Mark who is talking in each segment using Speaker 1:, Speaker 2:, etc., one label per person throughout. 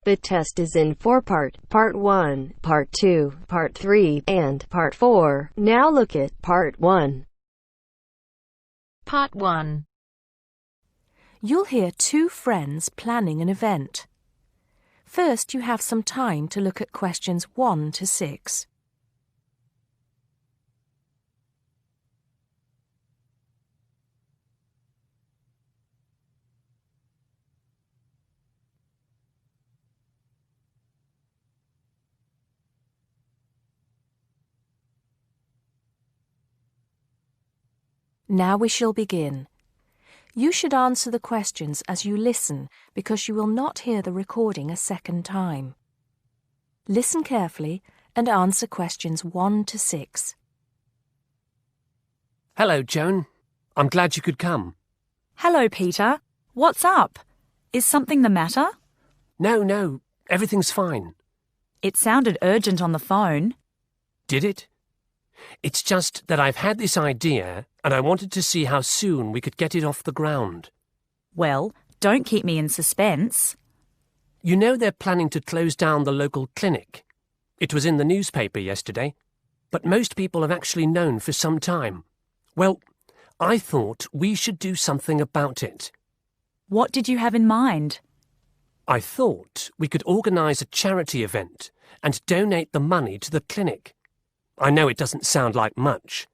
Speaker 1: The test is in 4 parts: Part 1, Part 2, Part 3, and Part 4. Now look at Part 1.
Speaker 2: Part 1.
Speaker 3: You'll hear two friends planning an event. First, you have some time to look at questions 1 to 6. Now we shall begin. You should answer the questions as you listen because you will not hear the recording a second time. Listen carefully and answer questions 1 to 6.
Speaker 4: Hello, Joan. I'm glad you could come.
Speaker 5: Hello, Peter. What's up? Is something the matter?
Speaker 4: No, everything's fine.
Speaker 5: It sounded urgent on the phone.
Speaker 4: Did it? It's just that I've had this idea and I wanted to see how soon we could get it off the ground.
Speaker 5: Well, don't keep me in suspense.
Speaker 4: You know they're planning to close down the local clinic. It was in the newspaper yesterday, but most people have actually known for some time. Well, I thought we should do something about it.
Speaker 5: What did you have in mind?
Speaker 4: I thought we could organise a charity event and donate the money to the clinic. I know it doesn't sound like much,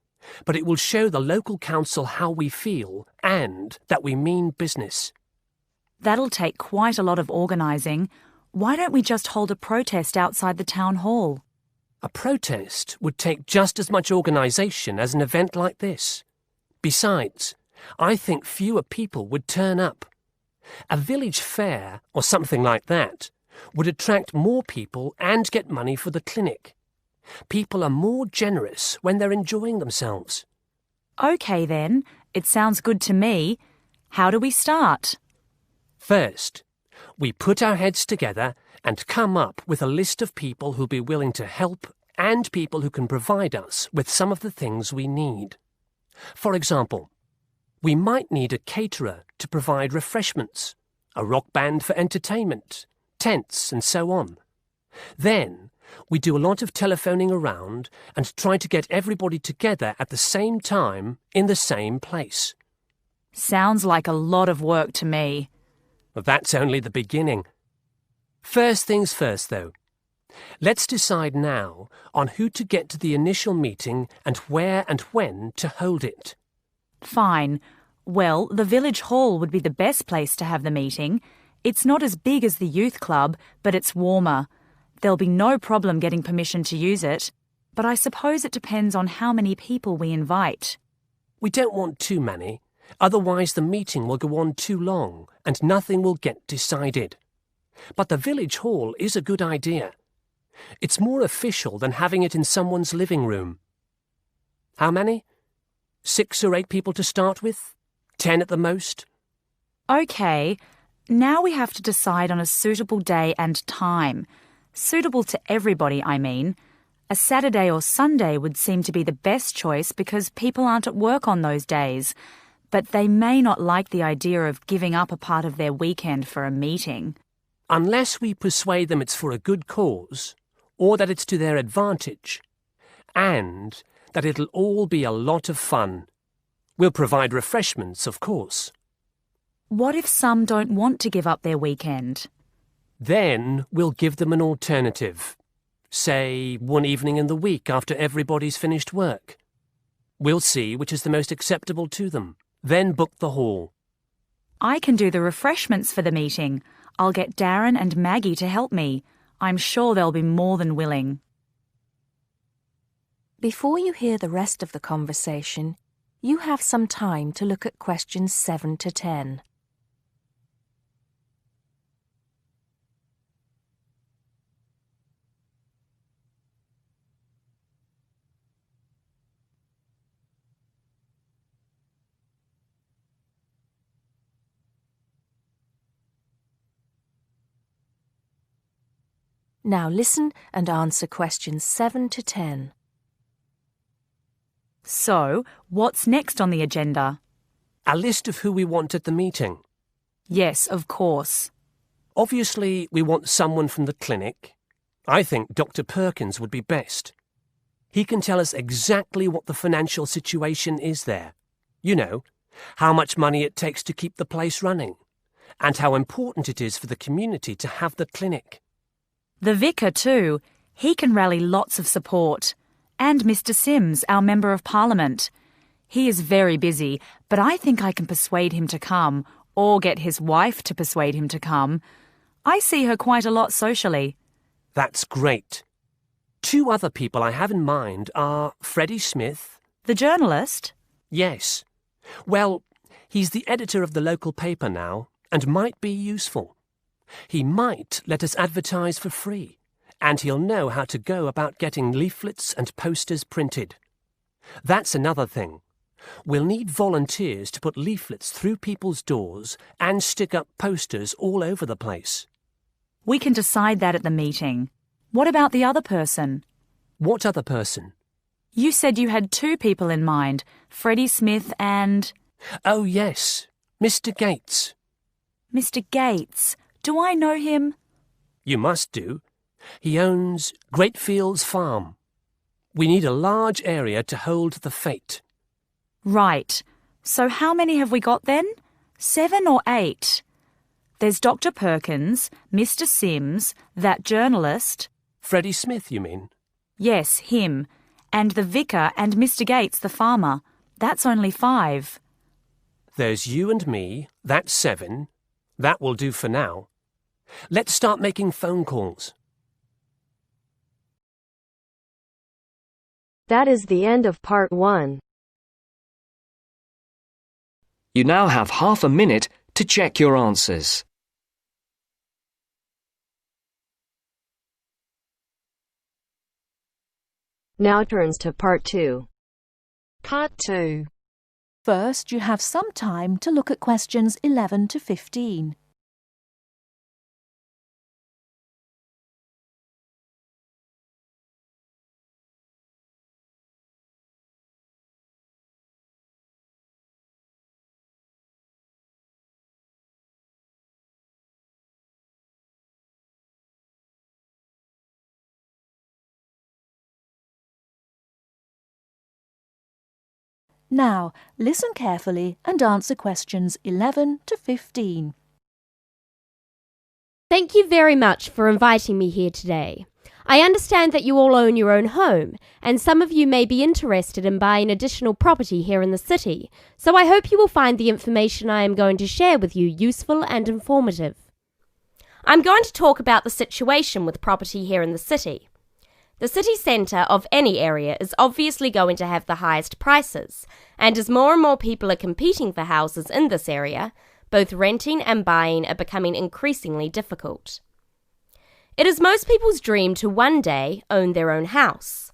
Speaker 4: but it will show the local council how we feel and that we mean business.
Speaker 5: That'll take quite a lot of organising. Why don't we just hold a protest outside the town hall?
Speaker 4: A protest would take just as much organisation as an event like this. Besides, I think fewer people would turn up. A village fair or something like that would attract more people and get money for the clinic. People are more generous when they're enjoying themselves.
Speaker 5: OK then, it sounds good to me. How do we start?
Speaker 4: First, we put our heads together and come up with a list of people who'll be willing to help and people who can provide us with some of the things we need. For example, we might need a caterer to provide refreshments, a rock band for entertainment, tents and so on. Then, we do a lot of telephoning around and try to get everybody together at the same time in the same place.
Speaker 5: Sounds like a lot of work to me.
Speaker 4: Well, that's only the beginning. First things first, though. Let's decide now on who to get to the initial meeting and where and when to hold it.
Speaker 5: Fine. Well, the village hall would be the best place to have the meeting. It's not as big as the youth club, but it's warmer. There'll be no problem getting permission to use it, but I suppose it depends on how many people we invite.
Speaker 4: We don't want too many, otherwise the meeting will go on too long and nothing will get decided. But the village hall is a good idea. It's more official than having it in someone's living room. How many? 6 or 8 people to start with? 10 at the most?
Speaker 5: OK, now we have to decide on a suitable day and time. Suitable to everybody, I mean. A Saturday or Sunday would seem to be the best choice because people aren't at work on those days. But they may not like the idea of giving up a part of their weekend for a meeting.
Speaker 4: Unless we persuade them it's for a good cause, or that it's to their advantage, and that it'll all be a lot of fun. We'll provide refreshments, of course.
Speaker 5: What if some don't want to give up their weekend?
Speaker 4: Then we'll give them an alternative. Say, one evening in the week after everybody's finished work. We'll see which is the most acceptable to them. Then book the hall.
Speaker 5: I can do the refreshments for the meeting. I'll get Darren and Maggie to help me. I'm sure they'll be more than willing.
Speaker 3: Before you hear the rest of the conversation, you have some time to look at questions 7 to 10. Now listen and answer questions 7 to 10.
Speaker 5: So, what's next on the agenda?
Speaker 4: A list of who we want at the meeting.
Speaker 5: Yes, of course.
Speaker 4: Obviously, we want someone from the clinic. I think Dr. Perkins would be best. He can tell us exactly what the financial situation is there. You know, how much money it takes to keep the place running, and how important it is for the community to have the clinic.
Speaker 5: The vicar too. He can rally lots of support. And Mr. Sims, our Member of Parliament. He is very busy, but I think I can persuade him to come, or get his wife to persuade him to come. I see her quite a lot socially.
Speaker 4: That's great. 2 other people I have in mind are Freddie Smith.
Speaker 5: The journalist?
Speaker 4: Yes. Well, he's the editor of the local paper now, and might be useful. He might let us advertise for free, and he'll know how to go about getting leaflets and posters printed. That's another thing. We'll need volunteers to put leaflets through people's doors and stick up posters all over the place.
Speaker 5: We can decide that at the meeting. What about the other person?
Speaker 4: What other person?
Speaker 5: You said you had 2 people in mind, Freddie Smith and...
Speaker 4: Oh, yes, Mr. Gates.
Speaker 5: Mr. Gates. Do I know him?
Speaker 4: You must do. He owns Greatfields Farm. We need a large area to hold the fete.
Speaker 5: Right. So how many have we got then? 7 or 8? There's Dr. Perkins, Mr. Sims, that journalist...
Speaker 4: Freddie Smith, you mean?
Speaker 5: Yes, him. And the vicar and Mr. Gates, the farmer. That's only 5.
Speaker 4: There's you and me. That's 7. That will do for now. Let's start making phone calls.
Speaker 1: That is the end of part 1.
Speaker 2: You now have half a minute to check your answers.
Speaker 1: Now turns to part 2.
Speaker 6: Part 2.
Speaker 3: First, you have some time to look at questions 11 to 15. Now, listen carefully and answer questions 11 to 15.
Speaker 7: Thank you very much for inviting me here today. I understand that you all own your own home, and some of you may be interested in buying additional property here in the city, so I hope you will find the information I am going to share with you useful and informative. I'm going to talk about the situation with property here in the city. The city centre of any area is obviously going to have the highest prices, and as more and more people are competing for houses in this area, both renting and buying are becoming increasingly difficult. It is most people's dream to one day own their own house.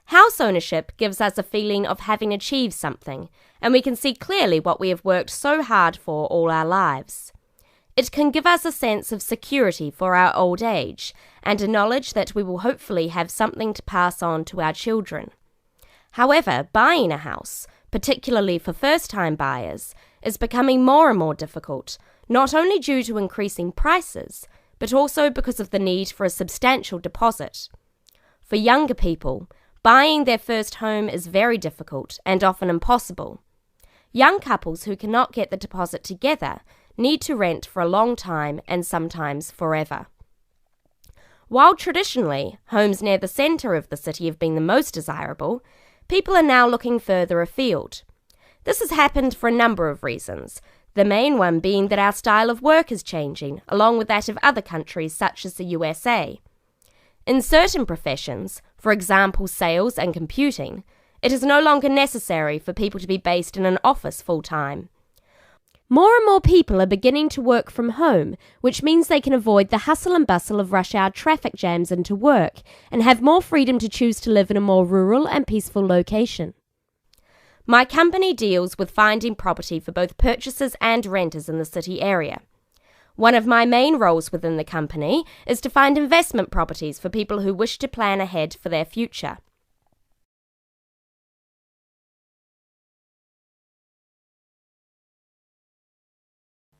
Speaker 7: House ownership gives us a feeling of having achieved something, and we can see clearly what we have worked so hard for all our lives. It can give us a sense of security for our old age and a knowledge that we will hopefully have something to pass on to our children. However, buying a house, particularly for first-time buyers, is becoming more and more difficult, not only due to increasing prices, but also because of the need for a substantial deposit. For younger people, buying their first home is very difficult and often impossible. Young couples who cannot get the deposit together need to rent for a long time and sometimes forever. While traditionally, homes near the centre of the city have been the most desirable, people are now looking further afield. This has happened for a number of reasons, the main one being that our style of work is changing, along with that of other countries such as the USA. In certain professions, for example sales and computing, it is no longer necessary for people to be based in an office full-time. More and more people are beginning to work from home, which means they can avoid the hustle and bustle of rush hour traffic jams into work and have more freedom to choose to live in a more rural and peaceful location. My company deals with finding property for both purchasers and renters in the city area. One of my main roles within the company is to find investment properties for people who wish to plan ahead for their future.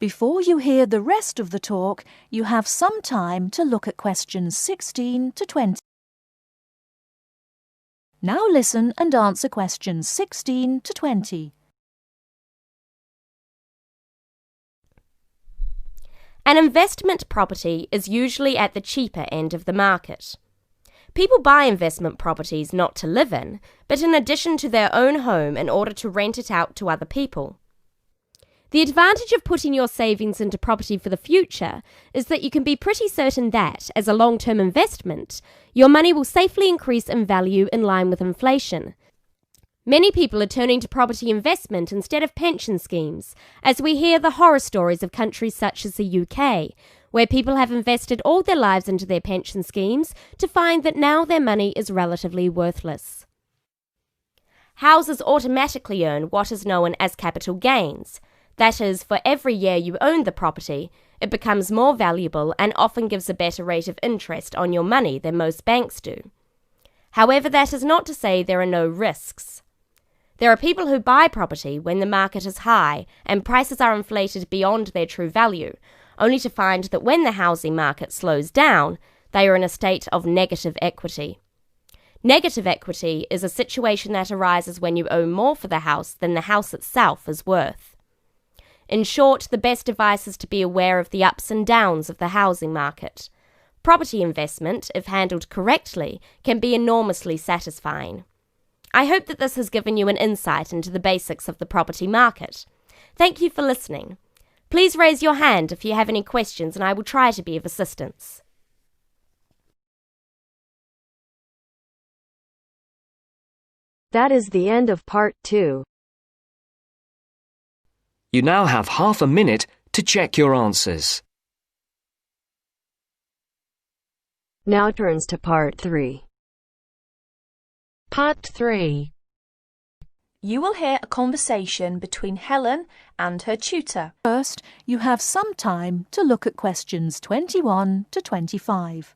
Speaker 8: Before you hear the rest of the talk, you have some time to look at questions 16 to 20. Now listen and answer questions 16 to 20.
Speaker 7: An investment property is usually at the cheaper end of the market. People buy investment properties not to live in, but in addition to their own home in order to rent it out to other people. The advantage of putting your savings into property for the future is that you can be pretty certain that, as a long-term investment, your money will safely increase in value in line with inflation. Many people are turning to property investment instead of pension schemes, as we hear the horror stories of countries such as the UK, where people have invested all their lives into their pension schemes to find that now their money is relatively worthless. Houses automatically earn what is known as capital gains. That is, for every year you own the property, it becomes more valuable and often gives a better rate of interest on your money than most banks do. However, that is not to say there are no risks. There are people who buy property when the market is high and prices are inflated beyond their true value, only to find that when the housing market slows down, they are in a state of negative equity. Negative equity is a situation that arises when you owe more for the house than the house itself is worth. In short, the best advice is to be aware of the ups and downs of the housing market. Property investment, if handled correctly, can be enormously satisfying. I hope that this has given you an insight into the basics of the property market. Thank you for listening. Please raise your hand if you have any questions and I will try to be of assistance.
Speaker 1: That is the end of part 2.
Speaker 2: You now have half a minute to check your answers.
Speaker 1: Now turns to part 3.
Speaker 6: Part 3.
Speaker 9: You will hear a conversation between Helen and her tutor.
Speaker 8: First, you have some time to look at questions 21 to 25.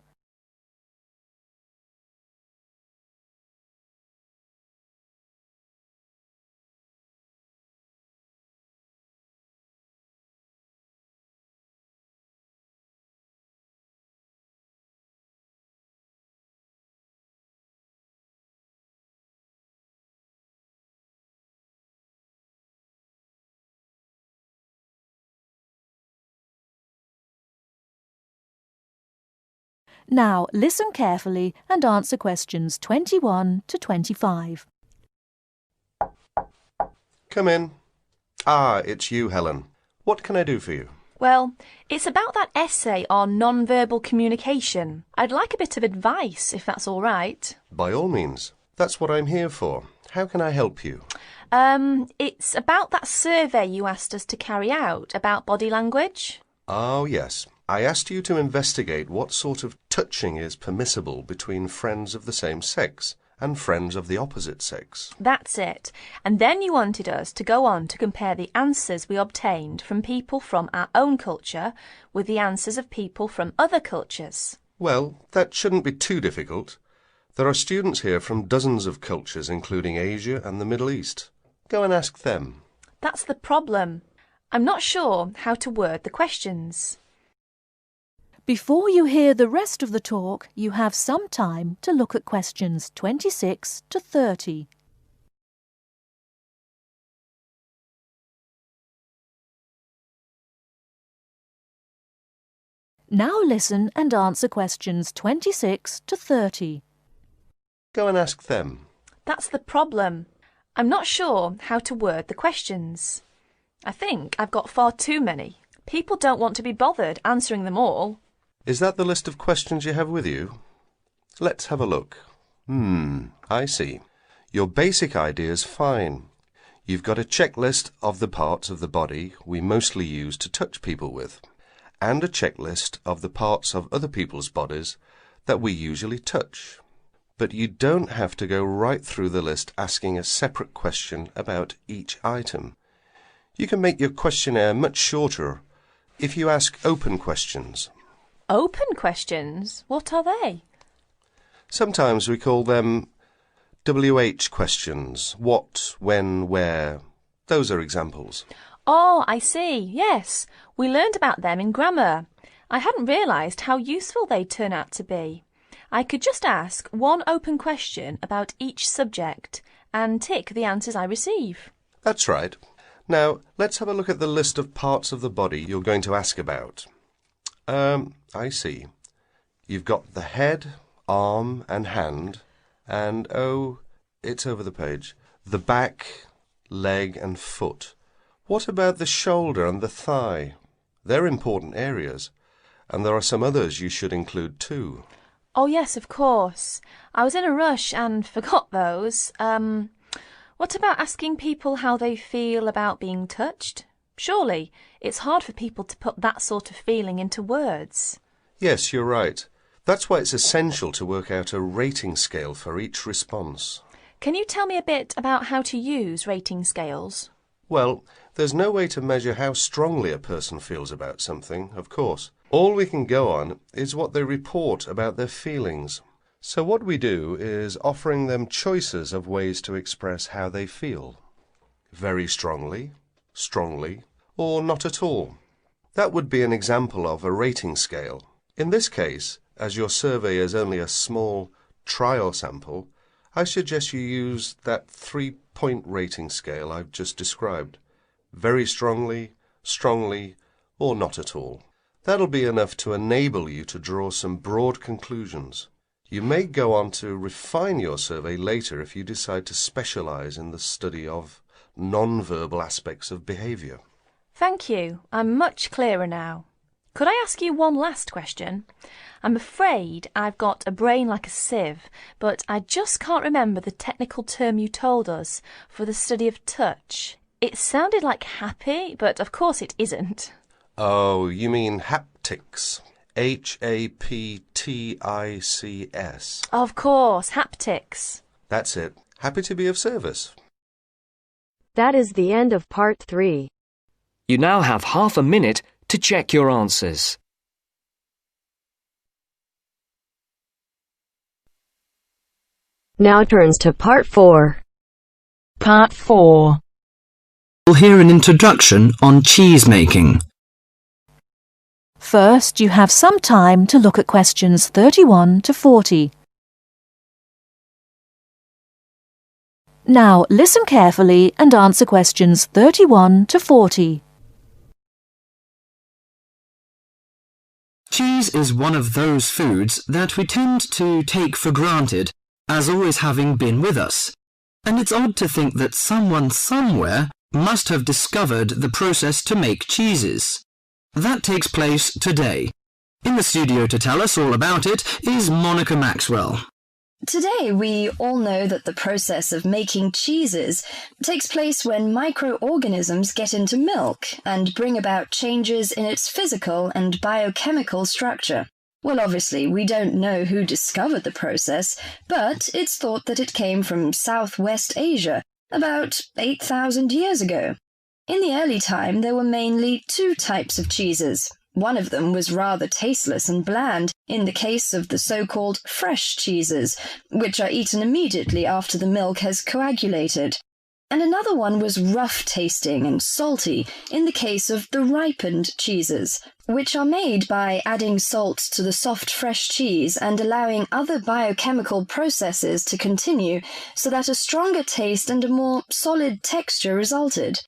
Speaker 8: Now listen carefully and answer questions 21 to 25.
Speaker 10: Come in. It's you, Helen. What can I do for you?
Speaker 9: Well, it's about that essay on non-verbal communication. I'd like a bit of advice, if that's all right.
Speaker 10: By all means. That's what I'm here for. How can I help you?
Speaker 9: It's about that survey you asked us to carry out about body language.
Speaker 10: Oh, yes. I asked you to investigate what sort of touching is permissible between friends of the same sex and friends of the opposite sex.
Speaker 9: That's it. And then you wanted us to go on to compare the answers we obtained from people from our own culture with the answers of people from other cultures.
Speaker 10: Well, that shouldn't be too difficult. There are students here from dozens of cultures, including Asia and the Middle East. Go and ask them.
Speaker 9: That's the problem. I'm not sure how to word the questions.
Speaker 8: Before you hear the rest of the talk, you have some time to look at questions 26 to 30. Now listen and answer questions 26 to 30.
Speaker 10: Go and ask them.
Speaker 9: That's the problem. I'm not sure how to word the questions. I think I've got far too many. People don't want to be bothered answering them all.
Speaker 10: Is that the list of questions you have with you? Let's have a look. I see. Your basic idea is fine. You've got a checklist of the parts of the body we mostly use to touch people with, and a checklist of the parts of other people's bodies that we usually touch. But you don't have to go right through the list asking a separate question about each item. You can make your questionnaire much shorter if you ask open questions.
Speaker 9: Open questions? What are they?
Speaker 10: Sometimes we call them WH questions. What, when, where. Those are examples.
Speaker 9: Oh, I see. Yes, we learned about them in grammar. I hadn't realised how useful they turn out to be. I could just ask one open question about each subject and tick the answers I receive.
Speaker 10: That's right. Now, let's have a look at the list of parts of the body you're going to ask about. I see. You've got the head, arm and hand, and, oh, it's over the page, the back, leg and foot. What about the shoulder and the thigh? They're important areas, and there are some others you should include too.
Speaker 9: Oh, yes, of course. I was in a rush and forgot those. What about asking people how they feel about being touched? Surely it's hard for people to put that sort of feeling into words.
Speaker 10: Yes, you're right. That's why it's essential to work out a rating scale for each response.
Speaker 9: Can you tell me a bit about how to use rating scales?
Speaker 10: Well, there's no way to measure how strongly a person feels about something, of course. All we can go on is what they report about their feelings. So what we do is offering them choices of ways to express how they feel. Very strongly, strongly, or not at all. That would be an example of a rating scale. In this case, as your survey is only a small trial sample, I suggest you use that 3-point rating scale I've just described. Very strongly, strongly, or not at all. That'll be enough to enable you to draw some broad conclusions. You may go on to refine your survey later if you decide to specialise in the study of non-verbal aspects of behaviour.
Speaker 9: Thank you. I'm much clearer now. Could I ask you one last question? I'm afraid I've got a brain like a sieve, but I just can't remember the technical term you told us for the study of touch. It sounded like happy, but of course it isn't.
Speaker 10: Oh, you mean haptics. Haptics.
Speaker 9: Of course, haptics.
Speaker 10: That's it. Happy to be of service.
Speaker 1: That is the end of part 3.
Speaker 2: You now have half a minute to check your answers.
Speaker 1: Now turns to part 4.
Speaker 6: Part 4.
Speaker 11: We'll hear an introduction on cheese making.
Speaker 8: First, you have some time to look at questions 31 to 40. Now, listen carefully and answer questions 31 to 40.
Speaker 11: Cheese is one of those foods that we tend to take for granted as always having been with us. And it's odd to think that someone somewhere must have discovered the process to make cheeses. That takes place today. In the studio to tell us all about it is Monica Maxwell.
Speaker 12: Today we all know that the process of making cheeses takes place when microorganisms get into milk and bring about changes in its physical and biochemical structure. Well, obviously, we don't know who discovered the process, but it's thought that it came from Southwest Asia about 8,000 years ago. In the early time, there were mainly 2 types of cheeses. One of them was rather tasteless and bland, in the case of the so-called fresh cheeses, which are eaten immediately after the milk has coagulated. And another one was rough-tasting and salty, in the case of the ripened cheeses, which are made by adding salt to the soft fresh cheese and allowing other biochemical processes to continue so that a stronger taste and a more solid texture resulted.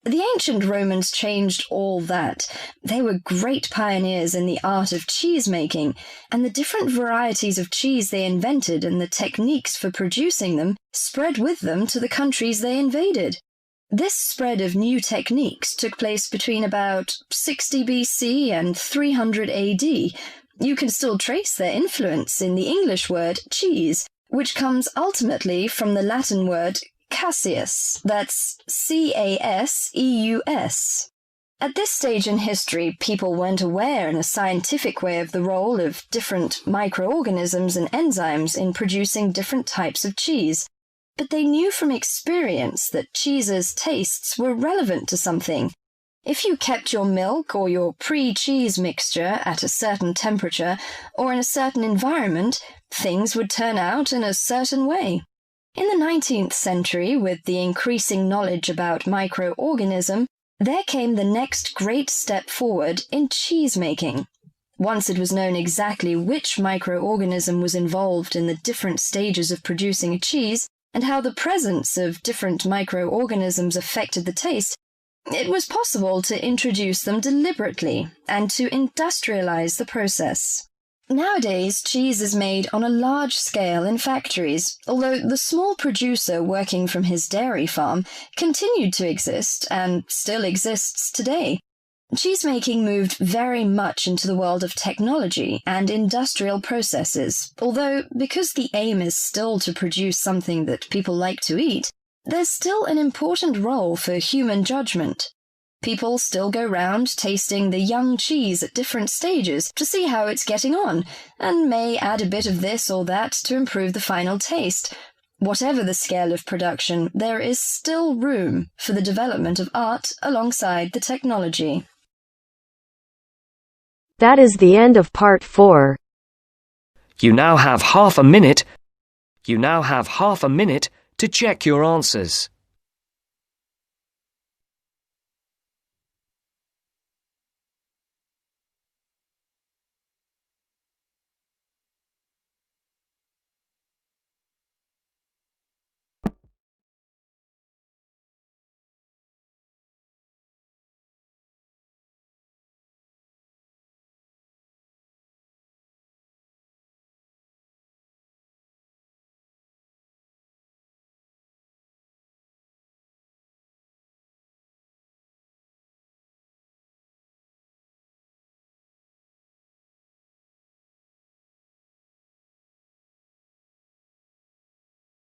Speaker 12: The ancient Romans changed all that. They were great pioneers in the art of cheese-making, and the different varieties of cheese they invented and the techniques for producing them spread with them to the countries they invaded. This spread of new techniques took place between about 60 BC and 300 AD. You can still trace their influence in the English word cheese, which comes ultimately from the Latin word Caseus, that's C-A-S-E-U-S. At this stage in history, people weren't aware in a scientific way of the role of different microorganisms and enzymes in producing different types of cheese, but they knew from experience that cheese's tastes were relevant to something. If you kept your milk or your pre-cheese mixture at a certain temperature or in a certain environment, things would turn out in a certain way. In the 19th century, with the increasing knowledge about microorganism, There came the next great step forward in cheese making. Once it was known exactly which microorganism was involved in the different stages of producing a cheese, and how the presence of different microorganisms affected the taste, it was possible to introduce them deliberately and to industrialize the process. Nowadays, cheese is made on a large scale in factories, although the small producer working from his dairy farm continued to exist and still exists today. Cheesemaking moved very much into the world of technology and industrial processes, although because the aim is still to produce something that people like to eat, there's still an important role for human judgment. People still go round tasting the young cheese at different stages to see how it's getting on, and may add a bit of this or that to improve the final taste. Whatever the scale of production, there is still room for the development of art alongside the technology.
Speaker 1: That is the end of part 4.
Speaker 2: You now have half a minute. You now have half a minute to check your answers.